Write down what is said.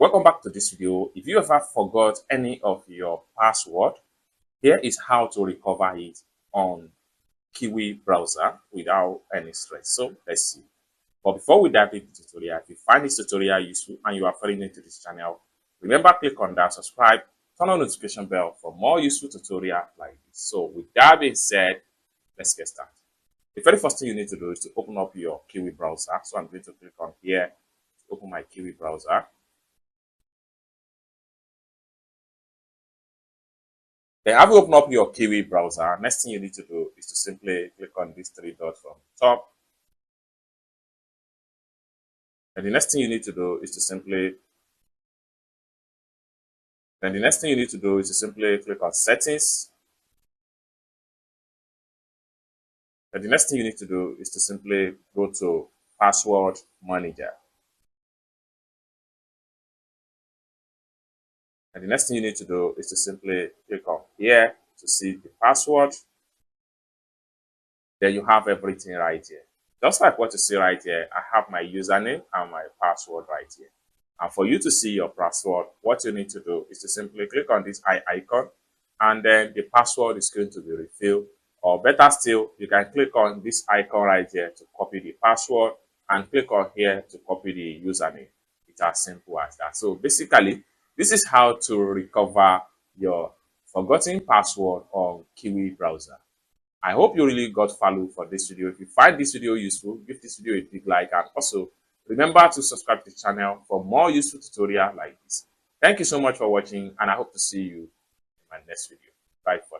Welcome back to this video. If you ever forgot any of your password, here is how to recover it on Kiwi Browser without any stress. So let's see. But before we dive into the tutorial, if you find this tutorial useful and you are fairly new to this channel, remember click on that subscribe, turn on notification bell for more useful tutorial like this. So with that being said, let's get started. The very first thing you need to do is to open up your Kiwi Browser. So I'm going to click on here to open my Kiwi Browser. Then have you open up your Kiwi Browser, next thing you need to do is to simply click on these three dots from the top. And the next thing you need to do is to simply click on settings. And the next thing you need to do is to simply go to password manager. And the next thing you need to do is to simply click on here to see the password. Then you have everything right here. Just like what you see right here, I have my username and my password right here. And for you to see your password, what you need to do is to simply click on this eye icon, and then the password is going to be refilled. Or better still, you can click on this icon right here to copy the password and click on here to copy the username. It's as simple as that. So basically, this is how to recover your forgotten password on Kiwi Browser. I hope you really got value for this video. If you find this video useful, give this video a big like, and also remember to subscribe to the channel for more useful tutorials like this. Thank you so much for watching, and I hope to see you in my next video. Bye for now.